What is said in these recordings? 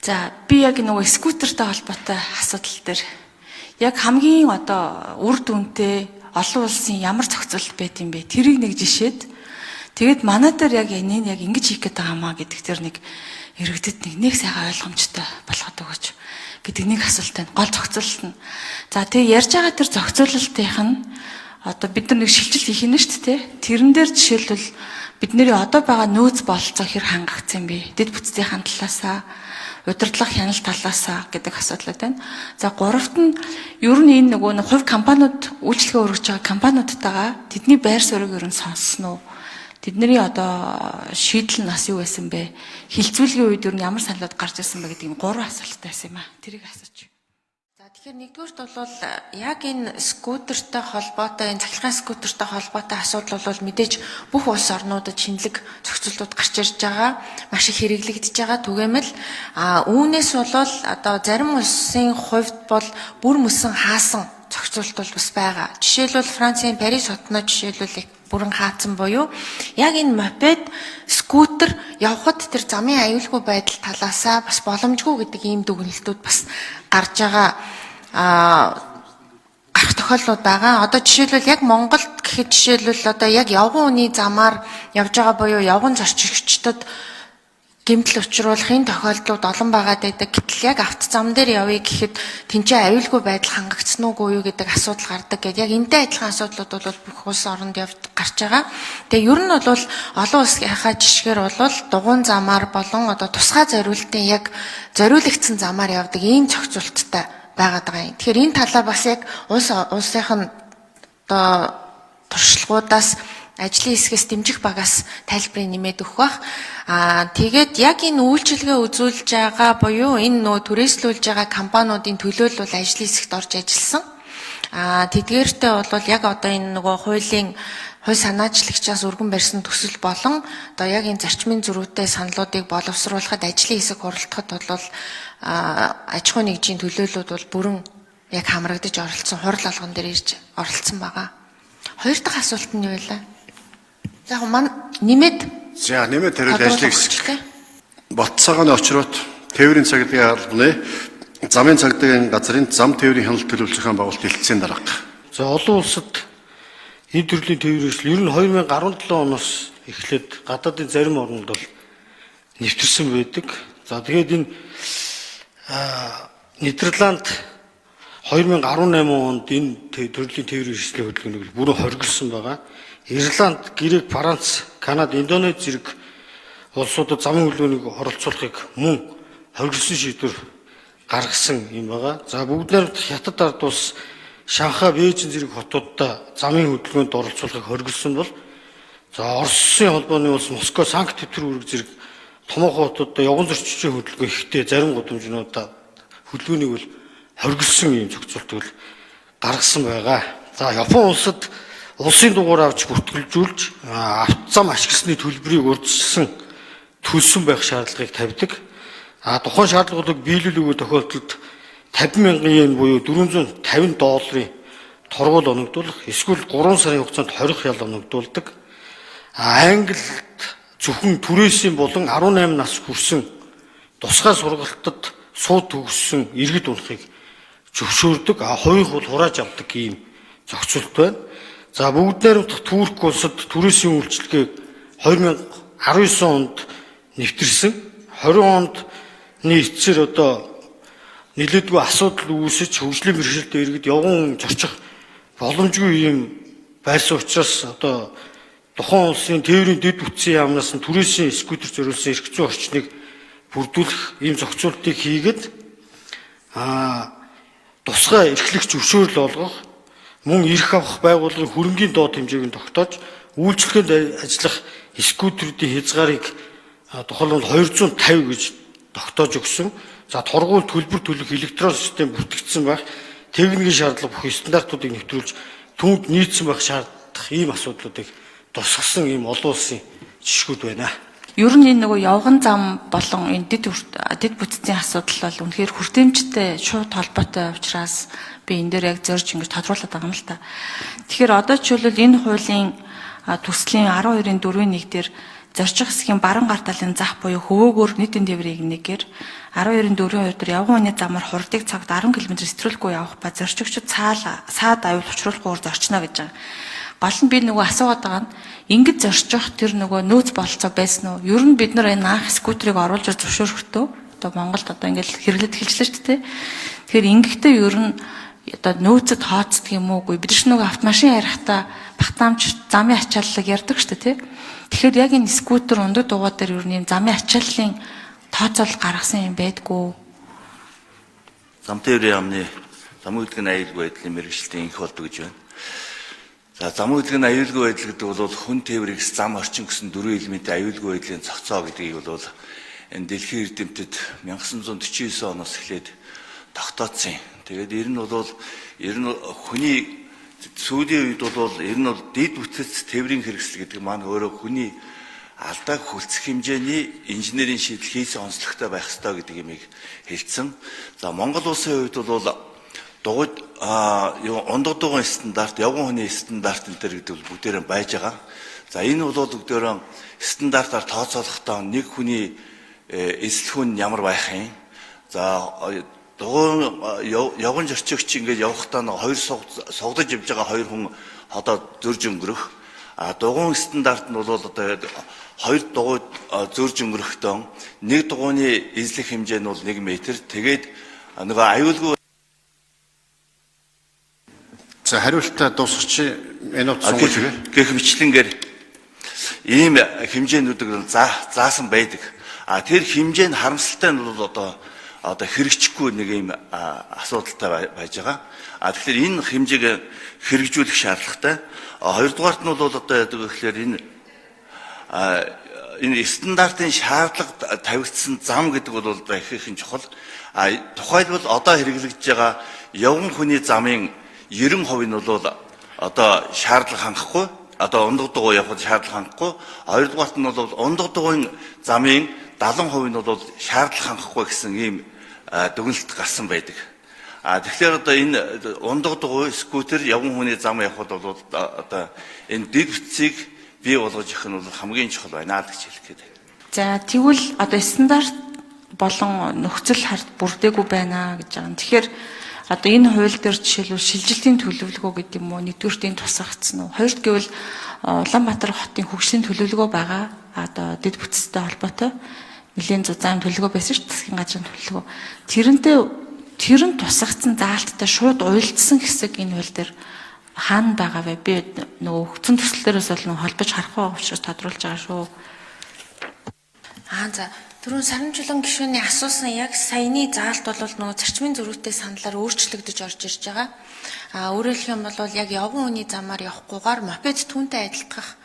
За би яг нөгөө скутертэй холбоотой асуудал дээр яг хамгийн үр дүнтэй олон улсын ямар зохицуулалт байд юм бэ? Тэрийг нэг жишээд тэгээд манай дээр яг энэ яг ингэж хийх гээд байгаа маа гэдэг тэр нэг иргэдэд нэг сайхан ойлгомжтой болгоод өгөөч гэдэг нэг асуулттай гол зохицуулалт нь. За тэгээ ярьж байгаа тэр зохицуулалтынх нь бид нар нэг шилжилт хийх нь шүү дээ. Тэрэн дээр жишээлбэл бидний одоо байгаа нөөц бололцоо хэр хангагдсан бэ? Дэд бүтцийн талаасаа, удирдлага хяналт талаасаа гэдэг асуудал байна. За гуравт нь ер нь энэ нөгөө хувь компаниуд үйлчлэгээ өргөж байгаа компаниудтайгаа тэдний байр суурийг ер нь сонссон уу? Тэдний шийдэл нь бас юу байсан бэ? Хилцүүлгийн үед ер нь ямар саналуд гарч ирсэн бэ гэдэг 3 асуулттай байсан юм аа. Тэрийг асууж. За тэгэхээр нэгдүгээрт бол яг энэ скутертэй холбоотой, энэ цахилгаан скутертэй холбоотой асуудал бол мэдээж бүх улс орнуудад шинэлэг зохицуултууд гарч ирж байгаа, маш их хэрэглэгдэж байгаа. Түгээмэл үүнээс бол одоо зарим улсын хувьд бол бүр мөсөн хаасан зохицуулт бол бас байгаа. Жишээлбэл Францын Парис хотноо жишээлбэл бүрэн хаацсан буюу яг энэ мопед, скутер явхад тэр замын аюулгүй байдал талаасаа бас боломжгүй гэдэг ийм дүгнэлтүүд бас гарч байгаа гарах тохиолдлууд байгаа. Одоо жишээлбэл яг Монголд гэхэд жишээлбэл одоо яг явган үний замаар явж байгаа буюу явган зорчигчдод гэмтэл учруулахын тохиолдлууд олон байгаад байдаг. Гэтэл яг автозам дээр явъя гэхэд тэнцээ аюулгүй байдал хангагдсан уугүй юу гэдэг асуудал гардаг гэдэг. Яг энтэй адилхан асуудлууд бол бүх улс оронд гарч байгаа. Тэгээ ер нь бол олон улсынхаа жишгээр бол дугуйн замаар болон одоо тусгай зориултын яг зориулагдсан замаар явдаг ийм зохицуулттай байгаад байгаа юм. Тэгэхээр энэ талаар бас яг улсынх нь одоо туршлагуудаас ажлын хэсгээс дэмжих багаас тайлбарыг нэмээд өгөх бах. Тэгээд яг энэ үйлчилгээ үзүүлж байгаа буюу энэ нөө түрээслүүлж байгаа компаниудын төлөөлөл бол ажлын хэсэгт орж ажилласан. Тэдгээртээ бол яг одоо энэ нөгөө хуулийн хууль санаачлагчаас өргөн барьсан төсөл болон одоо яг энэ зарчмын зөрүүтэй саналуудыг боловсруулахад ажлын хэсэг оролцоход бол аж ахуйн нэгжийн төлөөллүүд бол бүрэн яг хамрагдаж оролцсон хурал алган дээр ирж оролцсон байгаа. Хоёр дахь асуулт нь юу вэ? За нэмээд хариулт ажлын хэсэг. Бот цагааны очроод тээврийн цагдаагийн албаны замын цагдаагийн газрын зам тээврийн хяналт төлөвлөлт зохион байгуулалт дэлгэцийн дарга. За олон улсад энэ төрлийн тээврийн ер нь 2017 оноос эхлээд гадаадын зарим орнууд бол нэвтэрсэн байдаг. За тэгээд энэ Нидерланд 2018 онд энэ төрлийн тээврийн хэрэгслийн хөдөлгөөнийг бүрэн хоригдсон байгаа. Ирланд, Грек, Франц, Канада, Индонез зэрэг улсуудад замын хөдөлгөөнийг оролцуулахыг мөн хоригдсон шийдвэр гаргасан юм байгаа. За бүгд найрамд Хятад ард улс, Шанхай, Бээжин зэрэг хотуудад замын хөдөлгөөнд оролцуулахыг хоригдсон бол за Оросын холбооны улс Москва, Санкт-Петербург зэрэг томоохон хотуудад явган зорчигчдын хөдөлгөөн ихтэй зарим гудамжнуудад хөдөлгөөнийг бол хоригдсон юм зохицуултыг гаргасан байгаа. За Япон улсад улсын дугаар авч бүртгэлжүүлж автозам ашигласны төлбөрийг урьдчилсан төлсөн байх шаардлагыг тавьдаг. Тухайн шаардлагуудыг биелүүлэх үе тохиолдолд 50,000 йен буюу $450 торгуул оногдуулах, эсвэл 3 сарын хугацаанд хорих ял оногдуулдаг. Англид зөвхөн түрээсийн болон 18 нас хүрсэн тусгай сургалтад сууд төгссөн иргэд унахыг зөвшөөрдөг. Хувийнх бол хурааж авдаг ийм зохицуулт байна. За бүгд найрамдах Турк улсад түрээсийн үйлчилгээг 2019 онд нэвтэрсэн. 20 онд эцсээр одоо нэлээдгүй асуудал үүсэж хөгжлийн бэрхшээлтэй иргэд явган зорчих боломжгүй юм байсан учраас одоо тухайн улсын тээврийн дэд бүтцийн яамнаас нь түрээсийн скутер зориулсан эрх зүйн орчныг бүрдүүлэх ийм зохицуултыг хийгээд тусгай эрхлэх зөвшөөрөл олгох, мөн эрх авах байгууллагын хөрөнгийн доод хэмжээг нь тогтоож үйлчлэгэнд ажиллах скутерүүдийн хязгаарыг тухайлбал 250 гэж тогтоож өгсөн. За торгуул төлбөр төлөх электрон систем бүртгэгдсэн байх, техникийн шаардлага бүх стандартуудыг нэвтрүүлж түүнд нийцсэн байх шаардах ийм асуудлуудыг тусгасан ийм олон улсын жишгүүд байна. Ер нь энэ нөгөө явган зам болон энэ дэд бүтцийн асуудал бол үнэхээр хүртээмжтэй шууд холбоотой учраас би энэ дээр яг зорж ингэж тодруулаад байгаа юм л та. Тэгэхээр одоо жишээлбэл энэ хуулийн төслийн 12-ын 4-1 дээр зорчих хэсгийн баруун гар талын зах буюу хөвөөгөөр нийтийн тээврийн нэгээр 12-4 өдөр явган хүний замаар хурдыг цагт 10 км сэтгүүлгүй явах ба зорчигчид саад аюул учруулахгүйгээр зорчно гэж байгаа. Гол нь би нөгөө асуугаад байгаа нь ингэж зорчих тэр нөгөө нөөц бололцоо байсан уу? Ер нь бид нар энэ анх скутерыг оруулж зөвшөөрөхдөө одоо Монголд одоо ингээл хэрэглээд эхэлчихлээ шүү дээ. Тэгэхээр ингэхдээ ер нь одоо нөөцөд тооцдог юм уугүй. Бид нар нөгөө автомашин ярихдаа багтаамж замын ачааллыг ярьдаг шүү дээ, тий. Тэгэхээр яг энэ скутер ундаг дугаар дээр ер нь юм замын ачааллын тооцоол гаргасан юм байдгүй. Зам тээврийн яамны замын хөдөлгөөний аюулгүй байдлын мэргэжилтийн инх болдог гэж байна. За замын хөдөлгөөний аюулгүй байдал гэдэг бол хүн тээврээс зам орчин гэсэн 4 элементийн аюулгүй байдлын цогцоо гэдгийг бол энэ дэлхийн эрдэмтэд 1949 оноос эхлээд тогтооцсон. Тэгээд ер нь хүний сүүлийн үед бол ер нь дэд бүтц тээврийн хэрэгсэл гэдэг маань өөрөө хүний алдааг хүлцэх хэмжээний инженерийн шийдэл хийсэн онцлогтой байх ёстой гэдэг юмыг хэлсэн. За Монгол улсын хувьд бол ундаг дугуйн стандарт, явган хүний стандарт энэ төр гэдэг бол бүгдээрээ байж байгаа. За энэ бол бүгдээрээ стандартаар тооцоолохдоо нэг хүний эсэл хүн ямар байх юм. За явган зорчигч ингээд явахдаа хоёр сугдаж явж байгаа хоёр хүн одоо зөрж өнгөрөх. Дугуйн стандарт нь бол одоо хоёр дугуйд зөрж өнгөрөхдөө нэг дугуйны эзлэх хэмжээ нь бол 1 метр. Тэгээд нөгөө аюулгүй. За хариултаа дуусгач минут сунгаж гэх мэтлэнгээр ийм хэмжээнүүдийг заасан байдаг. Тэр хэмжээ нь харамсалтай нь бол одоо хэрэгжихгүй нэг ийм асуудалтай байж байгаа. Тэгэхээр энэ хэмжээг хэрэгжүүлэх шаардлагатай. Хоёрдугаарт нь бол одоо яадаг гэхээр энэ стандартын шаардлага тавигдсан зам гэдэг бол их чухал. Тухайлбал одоо хэрэглэгдэж байгаа явган хүний замын 90% нь бол одоо шаардлага хангахгүй. Одоо ундаг дугуй явахд шаардлага хангахгүй. Хоёрдугаарт нь бол ундаг дугуйн замын 70% нь бол шаардлага хангахгүй гэсэн ийм дүгнэлт гарсан байдаг. Тэгэхээр одоо энэ ундаг дугуй скутер явган хүний зам явахд бол одоо энэ дэд бүтцийг бий болгож их нь бол хамгийн чухал байна гэж хэлэх гээд. За тэгвэл одоо стандарт болон нөхцөл хард бүрдээгүй байна гэж байгаа. Тэгэхээр одоо энэ хууль дээр жишээлбэл шилжилтийн төлөвлөгөө гэдэг юм уу, нэгдүгээртийн тусгагдсан уу? Хоёрт гэвэл Улаанбаатар хотын хөгжлийн төлөвлөгөө байгаа. Одоо дэд бүтцтэй холбоотой нэлийн зузаан төлөвлөгөө байсан шүү дээ, засгийн газрын төлөвлөгөө. Тэр нь тусгагдсан заалттай шууд уйлдсан хэсэг энэ хууль дээр хаана байгаа вэ? Би нөгөө хөгцөн төслөөс бол холбож харахгүй учраас тодруулж байгаа шүү. За түрүүн Саранчулан гишүүний асуусан яг саяны заалт бол нөгөө зарчмын зөрүүтэй саналаар өөрчлөгдөж орж ирж байгаа. Өөрөөр хэлэх юм бол яг явган хүний замаар явахгүйгээр мопед түүнтэй адилтгах,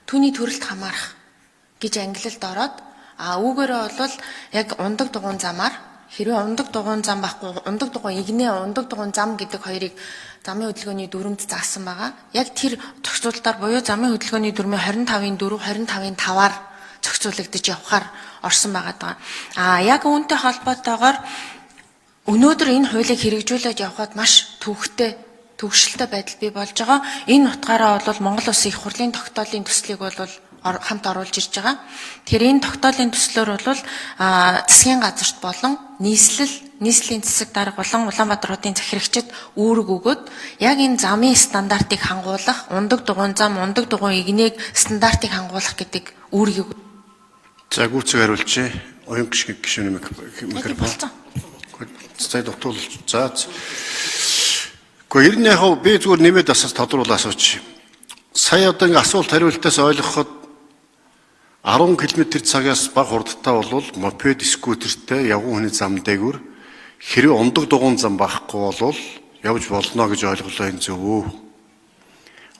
түүний төрөлд хамаарах гэж ангилалд ороод үүгээрээ бол яг ундаг дугуйн замаар хэрвээ ундаг дугуйн зам байхгүй, ундаг дугуйн игнэ, ундаг дугуйн зам гэдэг хоёрыг замын хөдөлгөөний дүрмд заасан байгаа. Яг тэр зохицуулалтаар буюу замын хөдөлгөөний дүрмийн 25-ын 4, 25-ын 5-аар зохицуулагдаж явахаар орсон байгаа. Яг үүнтэй холбоотойгоор өнөөдөр энэ хуулийг хэрэгжүүлээд явхад маш төвөгшөлтэй байдал бий болж байгаа. Энэ утгаараа бол Монгол Улсын их хурлын тогтоолын төслийг бол хамт оруулж ирж байгаа. Тэгэхээр энэ тогтоолын төслөөр бол засгийн газарт болон нийслэлийн засаг дарга болон Улаанбаатар хотын захирагчид үүрэг өгөөд яг энэ замын стандартыг хангуулах, ундаг дугуйн зам, ундаг дугуйн игнийг стандартыг хангуулах гэдэг үүргийг. За гүйцэг хариулчээ. Оюн гишүүний микрофон. За дутуулж. За. Гэхдээ ер нь яг би зүгээр нэмээд асууж тодруулаад асууч. Сая одоо ингэ асуулт хариултаас ойлгоход 10 км/цагаас бага хурдтай бол мопед скутертэй явган хүний зам дээгүүр хэрэг ундаг дугуйн зам байхгүй бол явж болно гэж ойлголоо энэ зөв.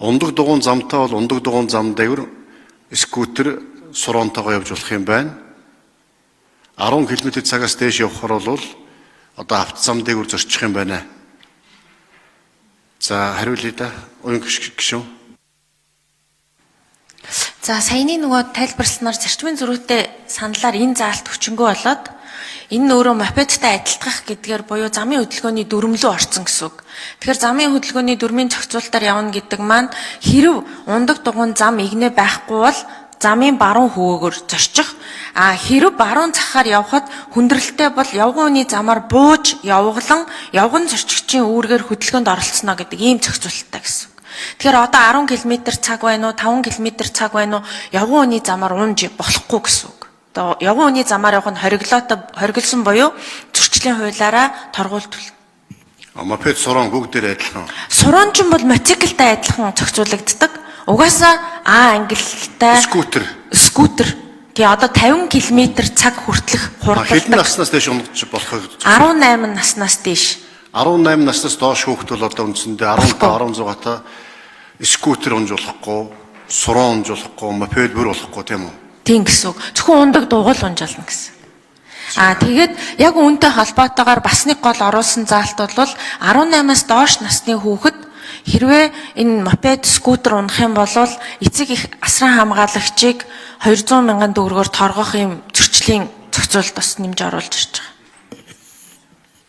Ундаг дугуйн замтай бол ундаг дугуйн зам дээгүүр скутер суроонтойгоо явж болох юм байна. 10 км/цагаас дээш явхаар бол одоо автозам дээгүүр зорчих юм байна. За хариулъя да. Оюн гишүүн. За саяны нөгөө тайлбарласнаар зарчмын зөрүүтэй саналаар энэ заалт хүчингү болоод энэ өөрөө мопедтай адилтгах гэдгээр буюу замын хөдөлгөөний дүрм рүү орсон гэсэн үг. Тэгэхээр замын хөдөлгөөний дүрмийн зохицуулалтаар явна гэдэг маань хэрв ундаг дугуйн зам игнэ байхгүй бол замын баруун хөвөөгөр зорчих. Хэрэг баруун цахаар явхад хүндрэлтэй бол явган үний замаар бууж явгалан явган зорчигчийн үүргээр хөдөлгөөнд оролцсноо гэдэг ийм зохицуулттай гэсэн. Тэгэхээр одоо 10 км цаг байна уу, 5 км цаг байна уу, явган үний замаар унж болохгүй гэсэн үг. Одоо явган үний замаар явах нь хориглосон буюу зөрчлийн хуулиараа торгуулт. Мопед суран бүгдээр адилхан. Суран ч бол мотоциклтай адилхан зохицуулагддаг. Угаасаа ангилалтай скутер. Тэгээ одоо 50 км цаг хүртэлх хурдтай. Хэдэн наснаас дээш унгаж болохыг 18 наснаас дээш. 18 наснаас доош хүүхэд бол одоо үндсэндээ 15 16 та скутер унж болохгүй, суран унж болохгүй, мопед бүр болохгүй тийм үү? Тийм гэсэн үг. Зөвхөн ундаг дугуйл унжаална гэсэн. Тэгээд яг үүнтэй холбоотойгоор бас нэг гол оруулсан заалт бол 18-аас доош насны хүүхэд хэрвээ энэ мопед, скутер унах юм бол эцэг их асран хамгаалагчийг 200,000 төгрөгөөр торгох юм зөрчлийн зохицуулт бас нэмж оруулж ирж байгаа.